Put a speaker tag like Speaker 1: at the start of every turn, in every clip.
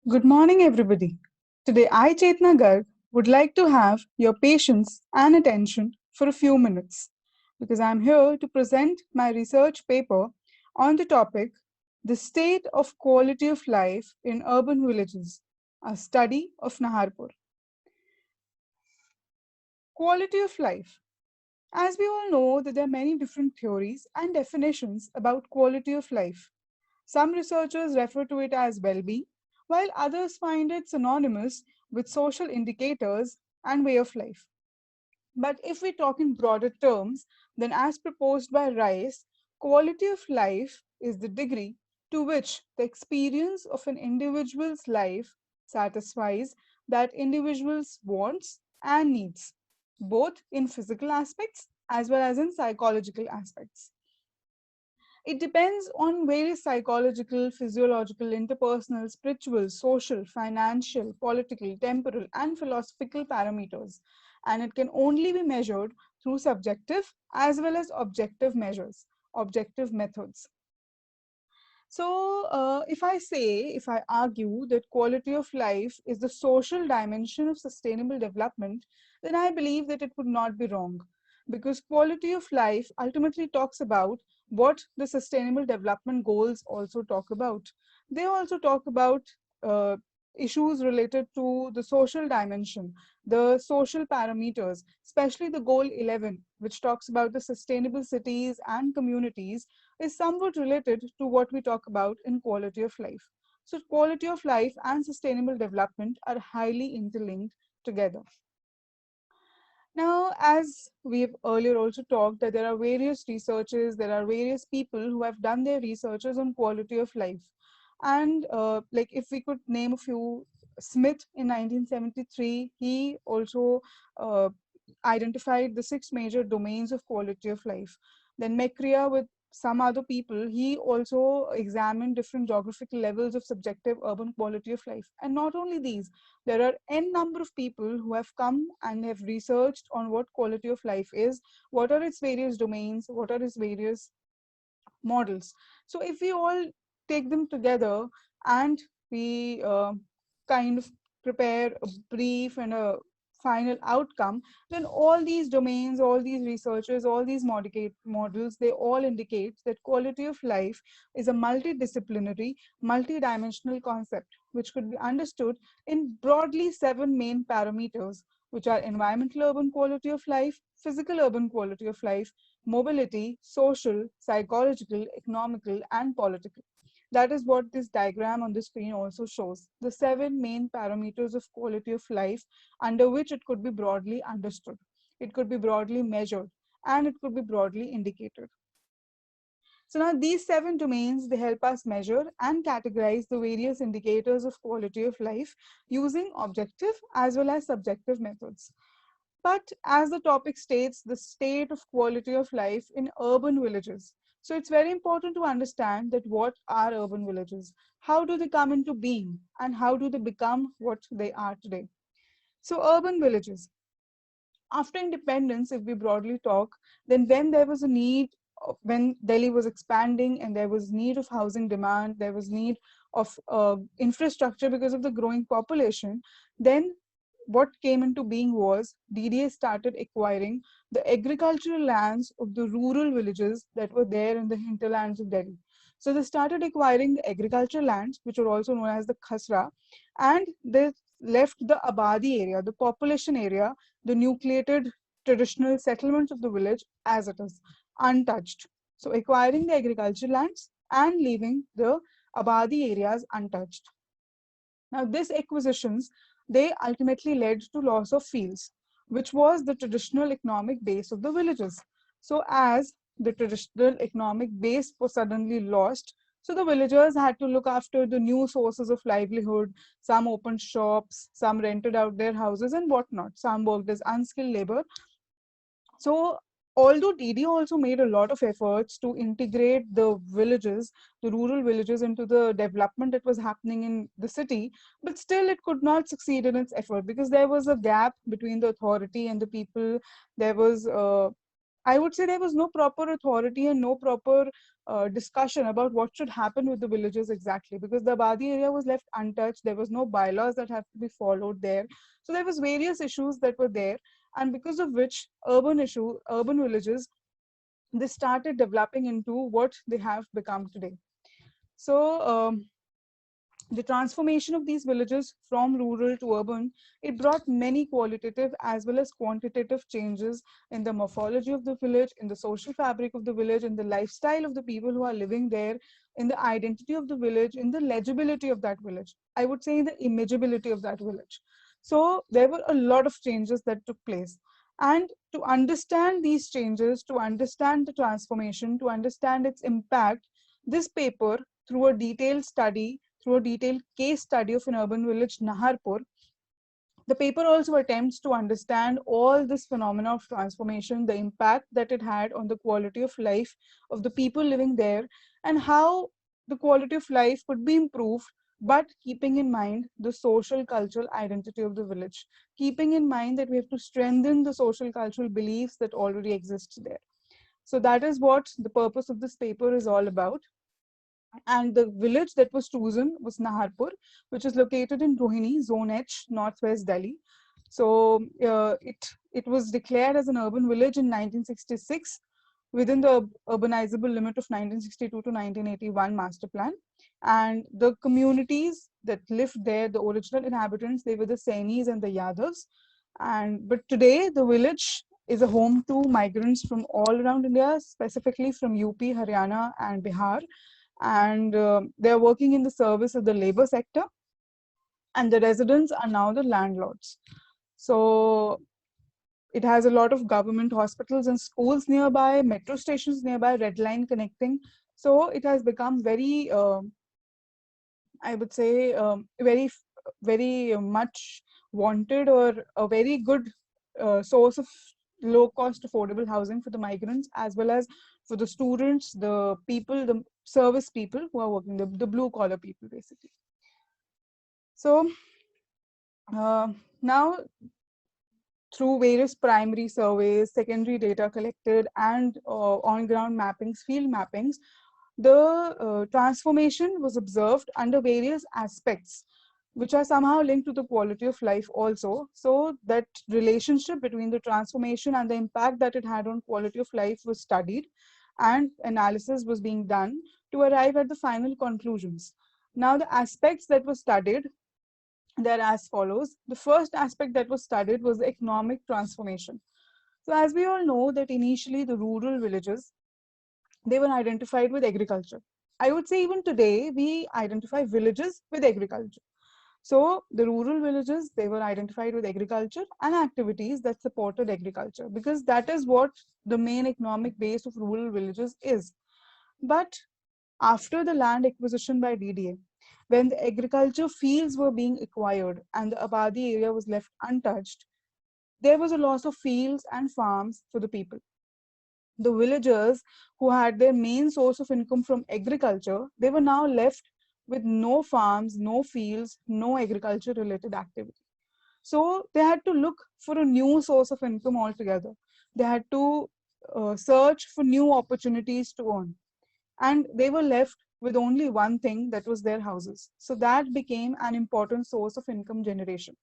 Speaker 1: Good morning, everybody. Today, I, Chetna Garg, would like to have your patience and attention for a few minutes because I'm here to present my research paper on the topic The State of Quality of Life in Urban Villages, a study of Naharpur. Quality of life. As we all know that there are many different theories and definitions about quality of life. Some researchers refer to it as well-being, while others find it synonymous with social indicators and way of life. But if we talk in broader terms, then as proposed by Rice, quality of life is the degree to which the experience of an individual's life satisfies that individual's wants and needs, both in physical aspects as well as in psychological aspects. It depends on various psychological, physiological, interpersonal, spiritual, social, financial, political, temporal, and philosophical parameters. And it can only be measured through subjective as well as objective measures, objective methods. So, if I argue that quality of life is the social dimension of sustainable development, then I believe that it would not be wrong. Because quality of life ultimately talks about what the sustainable development goals also talk about. They also talk about uh, issues related to the social dimension, the social parameters, especially the goal 11, which talks about the sustainable cities and communities is somewhat related to what we talk about in quality of life. So, quality of life and sustainable development are highly interlinked together. Now, as we've earlier also talked, that there are various researchers, there are various people who have done their researches on quality of life. And like if we could name a few, Smith in 1973, he also identified the 6 major domains of quality of life. Then Mecria with some other people, he also examined different geographical levels of subjective urban quality of life. And not only these, there are n number of people who have come and have researched on what quality of life is, what are its various domains, what are its various models. So if we all take them together and we kind of prepare a brief and a final outcome, then all these domains, all these researchers, all these models, they all indicate that quality of life is a multidisciplinary, multidimensional concept which could be understood in broadly 7 main parameters, which are environmental urban quality of life, physical urban quality of life, mobility, social, psychological, economical, and political. That is what this diagram on the screen also shows. The 7 main parameters of quality of life under which it could be broadly understood. It could be broadly measured and it could be broadly indicated. So now these 7 domains, they help us measure and categorize the various indicators of quality of life using objective as well as subjective methods. But as the topic states, the state of quality of life in urban villages. So it's very important to understand that what are urban villages? How do they come into being? And how do they become what they are today? So urban villages. After independence, if we broadly talk, then when there was a need, when Delhi was expanding and there was need of housing demand, there was need of infrastructure because of the growing population, then what came into being was DDA started acquiring the agricultural lands of the rural villages that were there in the hinterlands of Delhi. So they started acquiring the agricultural lands, which were also known as the Khasra, and they left the Abadi area, the population area, the nucleated traditional settlements of the village as it is, untouched. So acquiring the agricultural lands and leaving the Abadi areas untouched. Now, these acquisitions, they ultimately led to loss of fields, which was the traditional economic base of the villages. So as the traditional economic base was suddenly lost, so the villagers had to look after the new sources of livelihood. Some opened shops, some rented out their houses and whatnot. Some worked as unskilled labor. So although DD also made a lot of efforts to integrate the villages, the rural villages into the development that was happening in the city, but still it could not succeed in its effort because there was a gap between the authority and the people. There was I would say there was no proper authority and no proper discussion about what should happen with the villages exactly, because the Abadi area was left untouched. There was no bylaws that have to be followed there. So there was various issues that were there, and because of which urban villages, they started developing into what they have become today. So the transformation of these villages from rural to urban, it brought many qualitative as well as quantitative changes in the morphology of the village, in the social fabric of the village, in the lifestyle of the people who are living there, in the identity of the village, in the legibility of that village. I would say in the imageability of that village. So there were a lot of changes that took place. And to understand these changes, to understand the transformation, to understand its impact, this paper, through a detailed study, through a detailed case study of an urban village, Naharpur, the paper also attempts to understand all this phenomena of transformation, the impact that it had on the quality of life of the people living there, and how the quality of life could be improved, but keeping in mind the social cultural identity of the village, keeping in mind that we have to strengthen the social cultural beliefs that already exist there. So that is what the purpose of this paper is all about. And the village that was chosen was Naharpur, which is located in Rohini, Zone H, Northwest Delhi. So it was declared as an urban village in 1966 within the urbanizable limit of 1962 to 1981 master plan. And the communities that lived there, the original inhabitants, they were the Sainis and the Yadavs. But today the village is a home to migrants from all around India, specifically from UP, Haryana, and Bihar, and they're working in the service of the labor sector, and the residents are now the landlords. So it has a lot of government hospitals and schools nearby, metro stations nearby, red line connecting. So it has become very, I would say, very much wanted, or a very good source of low cost affordable housing for the migrants, as well as for the students, the people, the service people who are working, the blue collar people basically. So now, through various primary surveys, secondary data collected, and on ground mappings, field mappings, the transformation was observed under various aspects, which are somehow linked to the quality of life also. So that relationship between the transformation and the impact that it had on quality of life was studied, and analysis was being done to arrive at the final conclusions. Now, the aspects that were studied, they're as follows. The first aspect that was studied was the economic transformation. So as we all know that initially the rural villages, they were identified with agriculture. I would say even today, we identify villages with agriculture. So the rural villages, they were identified with agriculture and activities that supported agriculture, because that is what the main economic base of rural villages is. But after the land acquisition by DDA, when the agriculture fields were being acquired and the Abadi area was left untouched, there was a loss of fields and farms for the people. The villagers who had their main source of income from agriculture, they were now left with no farms, no fields, no agriculture related activity. So they had to look for a new source of income altogether. They had to search for new opportunities to earn. And they were left with only one thing, that was their houses. So that became an important source of income generation.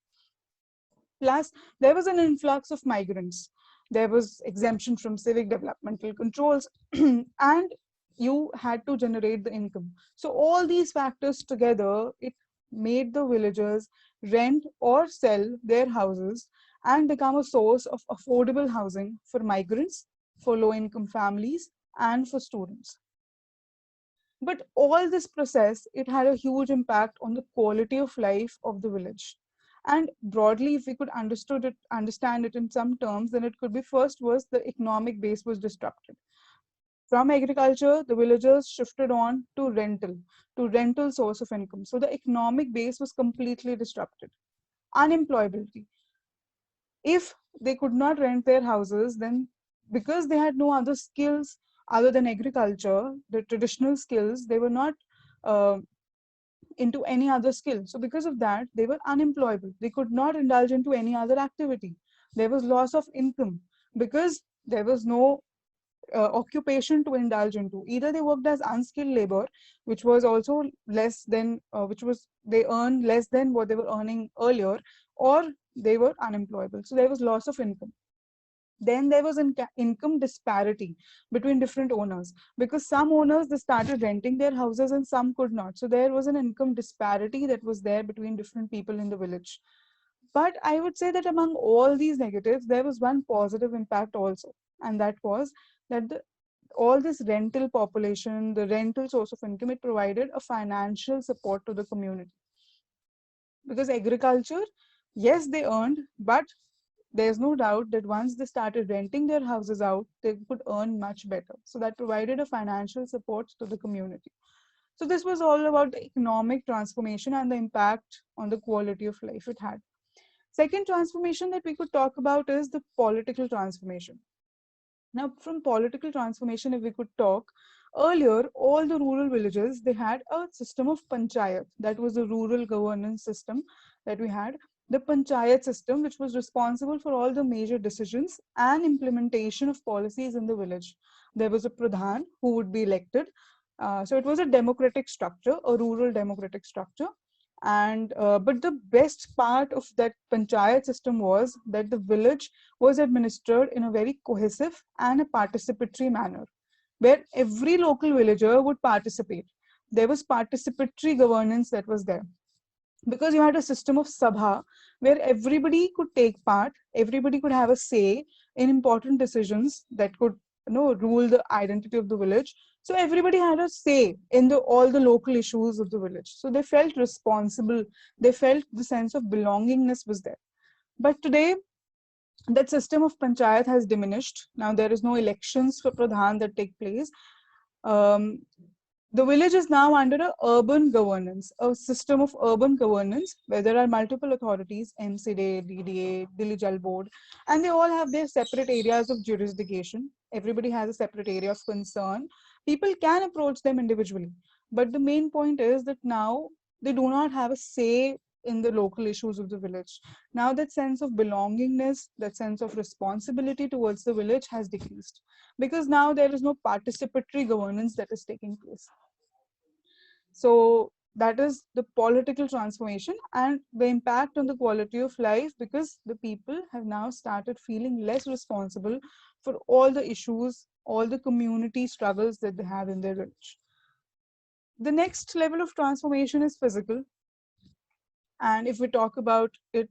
Speaker 1: Plus, there was an influx of migrants. There was exemption from civic developmental controls, and you had to generate the income. So all these factors together, it made the villagers rent or sell their houses and become a source of affordable housing for migrants, for low-income families, and for students. But all this process, it had a huge impact on the quality of life of the village. And broadly, if we could understand it in some terms, then it could be, first was the economic base was disrupted. From agriculture, the villagers shifted on to rental source of income. So the economic base was completely disrupted. Unemployability. If they could not rent their houses, then because they had no other skills other than agriculture, the traditional skills, they were not uh, into any other skill. So because of that, they were unemployable. They could not indulge into any other activity. There was loss of income because There was no occupation to indulge into. Either they worked as unskilled labor, which was also less than, which was they earned less than what they were earning earlier, or they were unemployable. So there was loss of income. Then there was income disparity between different owners, because some owners, they started renting their houses and some could not. So there was an income disparity that was there between different people in the village. But I would say that among all these negatives, there was one positive impact also, and that was that all this rental population, the rental source of income, it provided a financial support to the community. Because agriculture, yes, they earned, but there's no doubt that once they started renting their houses out, they could earn much better. So that provided a financial support to the community. So this was all about the economic transformation and the impact on the quality of life it had. Second transformation that we could talk about is the political transformation. Now, from political transformation, if we could talk, earlier, all the rural villages, they had a system of panchayat. That was the rural governance system that we had. The panchayat system, which was responsible for all the major decisions and implementation of policies in the village. There was a pradhan who would be elected. So it was a democratic structure, a rural democratic structure. And but the best part of that panchayat system was that the village was administered in a very cohesive and a participatory manner, where every local villager would participate. There was participatory governance that was there, because you had a system of sabha where everybody could take part, everybody could have a say in important decisions that could, rule the identity of the village. So everybody had a say in all the local issues of the village. So they felt responsible, they felt the sense of belongingness was there. But today, that system of panchayat has diminished. Now there is no elections for pradhan that take place. Um, the village is now under a urban governance, a system of urban governance where there are multiple authorities, MCDA, DDA, Delhi Jal Board, and they all have their separate areas of jurisdiction. Everybody has a separate area of concern. People can approach them individually. But the main point is that now they do not have a say in the local issues of the village. Now that sense of belongingness, that sense of responsibility towards the village has decreased, because now there is no participatory governance that is taking place. So that is the political transformation and the impact on the quality of life, because the people have now started feeling less responsible for all the issues, all the community struggles that they have in their village. The next level of transformation is physical. And if we talk about it,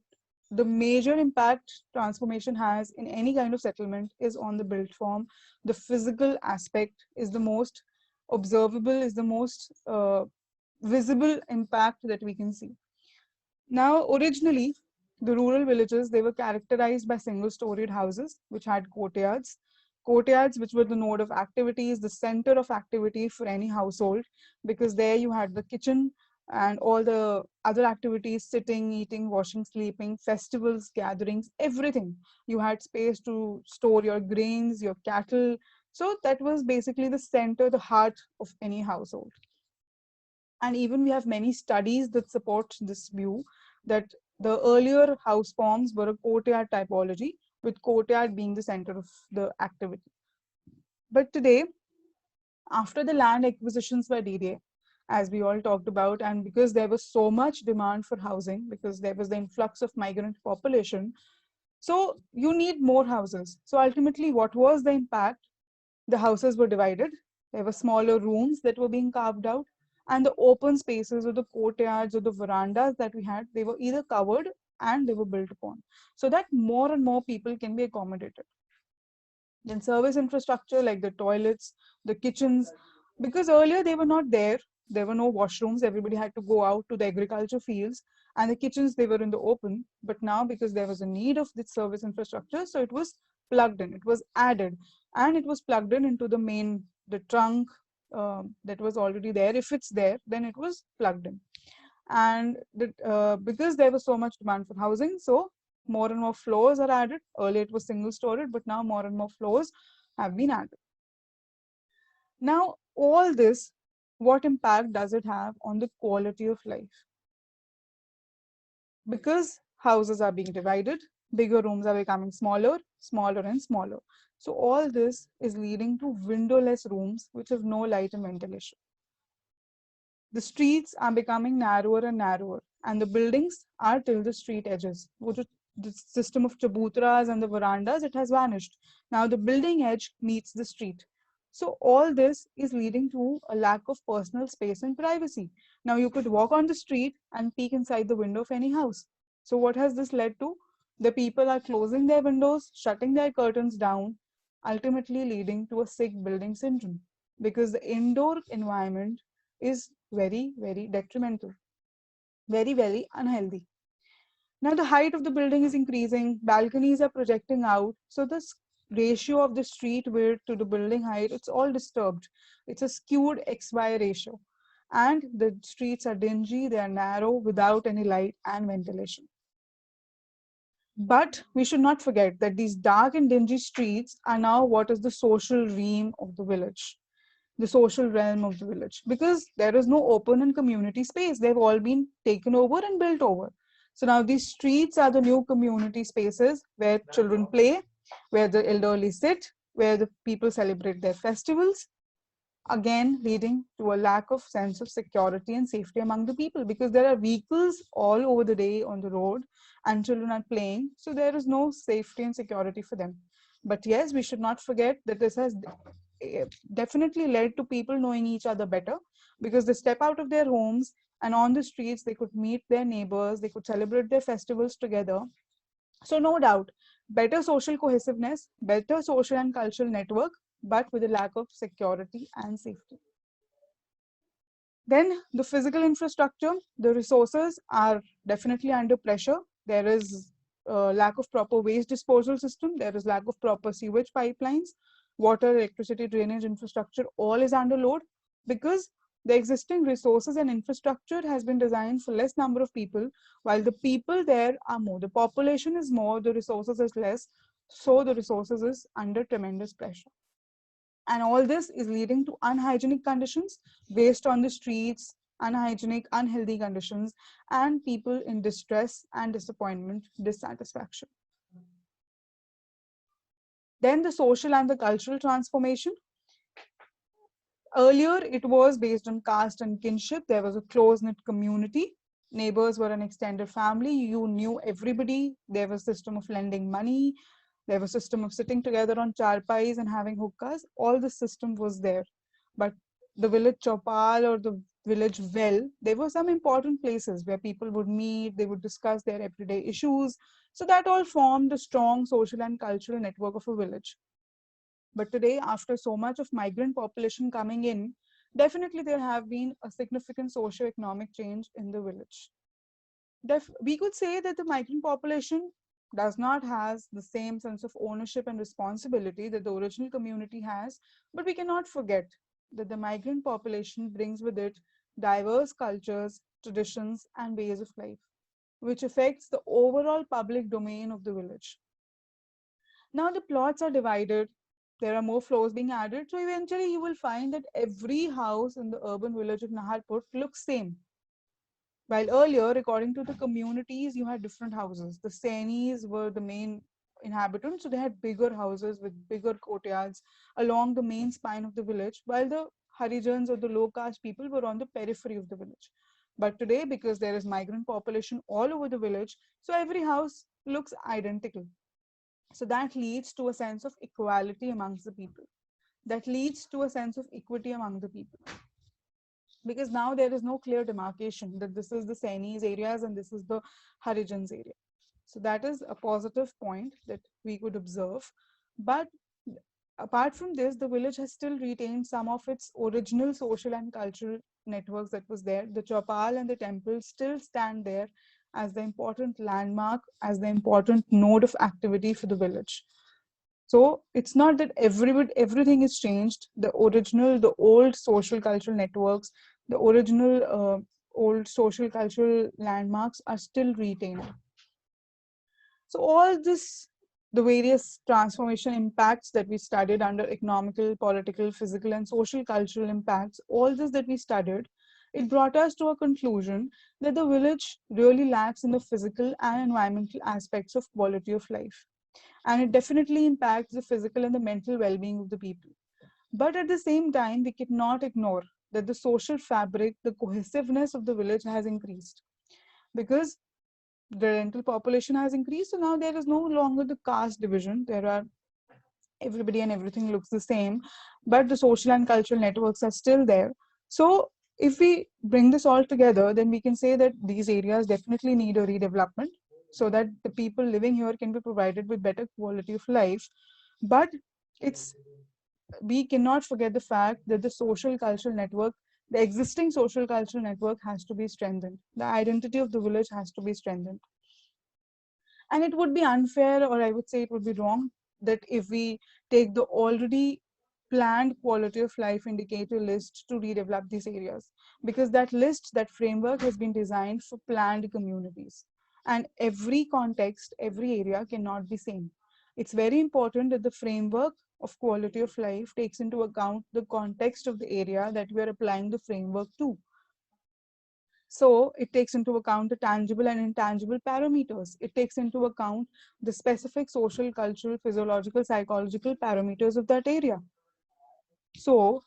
Speaker 1: the major impact transformation has in any kind of settlement is on the built form. The physical aspect is the most observable, is the most visible impact that we can see. Now, originally, the rural villages, they were characterized by single-storied houses, which had courtyards. Courtyards, which were the node of activities, the center of activity for any household, because there you had the kitchen and all the other activities, sitting, eating, washing, sleeping, festivals, gatherings, everything. You had space to store your grains, your cattle. So that was basically the center, the heart of any household. And even we have many studies that support this view, that the earlier house forms were a courtyard typology, with courtyard being the center of the activity. But today, after the land acquisitions by DDA, as we all talked about, and because there was so much demand for housing, because there was the influx of migrant population, so you need more houses. So ultimately, what was the impact? The houses were divided. There were smaller rooms that were being carved out, and the open spaces or the courtyards or the verandas that we had, they were either covered and they were built upon, so that more and more people can be accommodated. Then service infrastructure like the toilets, the kitchens, because earlier they were not there. There were no washrooms. Everybody had to go out to the agriculture fields, and the kitchens, they were in the open. But now, because there was a need of this service infrastructure, so it was plugged in, it was added, and it was plugged in into the main, the trunk that was already there. If it's there, then it was plugged in. And because there was so much demand for housing, so more and more floors are added. Earlier it was single storied, but now more and more floors have been added. Now, all this, what impact does it have on the quality of life? Because houses are being divided, bigger rooms are becoming smaller, smaller and smaller. So all this is leading to windowless rooms which have no light and ventilation. The streets are becoming narrower and narrower, and the buildings are till the street edges. The system of chabutras and the verandas, it has vanished. Now the building edge meets the street. So all this is leading to a lack of personal space and privacy. Now you could walk on the street and peek inside the window of any house. So what has this led to? The people are closing their windows, shutting their curtains down, ultimately leading to a sick building syndrome, because the indoor environment is very, very detrimental, very, very unhealthy. Now the height of the building is increasing, balconies are projecting out. So this ratio of the street width to the building height, it's all disturbed. It's a skewed XY ratio. And the streets are dingy, they are narrow, without any light and ventilation. But we should not forget that these dark and dingy streets are now what is the social realm of the village. The social realm of the village, because there is no open and community space. They've all been taken over and built over. So now these streets are the new community spaces where children play, where the elderly sit, where the people celebrate their festivals, again leading to a lack of sense of security and safety among the people, because there are vehicles all over the day on the road and children are playing, so there is no safety and security for them. But yes, we should not forget that this has definitely led to people knowing each other better, because they step out of their homes and on the streets they could meet their neighbors, they could celebrate their festivals together. So no doubt, better social cohesiveness, better social and cultural network, but with a lack of security and safety. Then the physical infrastructure, the resources are definitely under pressure. There is lack of proper waste disposal system. There is lack of proper sewage pipelines, water, electricity, drainage infrastructure, all is under load, because the existing resources and infrastructure has been designed for less number of people, while the people there are more. The population is more, the resources is less, so the resources is under tremendous pressure. And all this is leading to unhygienic conditions, waste on the streets, unhygienic, unhealthy conditions, and people in distress and disappointment, dissatisfaction. Then the social and the cultural transformation. Earlier, it was based on caste and kinship. There was a close-knit community. Neighbors were an extended family. You knew everybody. There was a system of lending money. There was a system of sitting together on charpais and having hookahs. All the system was there. But the village chopal or the village well, there were some important places where people would meet, they would discuss their everyday issues. So that all formed a strong social and cultural network of a village. But today, after so much of migrant population coming in, definitely there have been a significant socio-economic change in the village. We could say that the migrant population does not has the same sense of ownership and responsibility that the original community has, but we cannot forget that the migrant population brings with it diverse cultures, traditions, and ways of life, which affects the overall public domain of the village. Now the plots are divided, there are more floors being added, so eventually you will find that every house in the urban village of Naharpur looks same. While earlier, according to the communities, you had different houses. The Sainis were the main inhabitants, so they had bigger houses with bigger courtyards along the main spine of the village, while the Harijans or the low caste people were on the periphery of the village. But today, because there is migrant population all over the village, so every house looks identical. So that leads to a sense of equality amongst the people. That leads to a sense of equity among the people, because now there is no clear demarcation that this is the Sainis areas and this is the Harijans area. So that is a positive point that we could observe. But apart from this, the village has still retained some of its original social and cultural networks that was there. The Chopal and the temple still stand there as the important landmark, as the important node of activity for the village. So it's not that everything is changed. The original, the old social cultural networks, the original old social cultural landmarks are still retained. So all this, the various transformation impacts that we studied under economical, political, physical, and social cultural impacts, all this that we studied, it brought us to a conclusion that the village really lacks in the physical and environmental aspects of quality of life. and it definitely impacts the physical and the mental well-being of the people. But at the same time, we cannot ignore that the social fabric, the cohesiveness of the village has increased, because the rental population has increased. So now there is no longer the caste division. There are everybody and everything looks the same, but the social and cultural networks are still there. So if we bring this all together, then we can say that these areas definitely need a redevelopment so that the people living here can be provided with better quality of life. But it's we cannot forget the fact that the social cultural network, the existing social cultural network, has to be strengthened. The identity of the village has to be strengthened. And it would be unfair, or I would say it would be wrong, that if we take the already planned quality of life indicator list to redevelop these areas, because that list, that framework has been designed for planned communities. And every context, every area cannot be same. It's very important that the framework of quality of life takes into account the context of the area that we are applying the framework to. So it takes into account the tangible and intangible parameters. It takes into account the specific social, cultural, physiological, psychological parameters of that area. So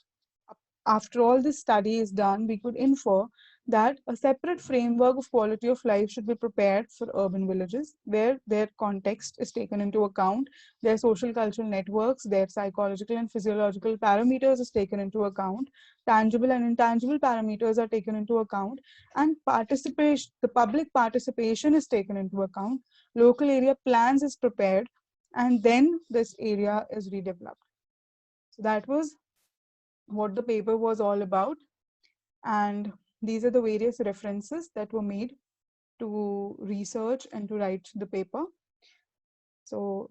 Speaker 1: after all this study is done, we could infer that a separate framework of quality of life should be prepared for urban villages, where their context is taken into account, their social cultural networks, their psychological and physiological parameters is taken into account, tangible and intangible parameters are taken into account, and participation, the public participation is taken into account, local area plans is prepared, and then this area is redeveloped. So that was what the paper was all about. And these are the various references that were made to research and to write the paper. So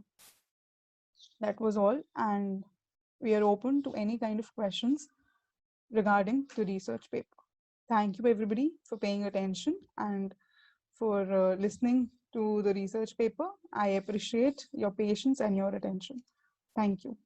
Speaker 1: that was all. And we are open to any kind of questions regarding the research paper. Thank you, everybody, for paying attention and for listening to the research paper. I appreciate your patience and your attention. Thank you.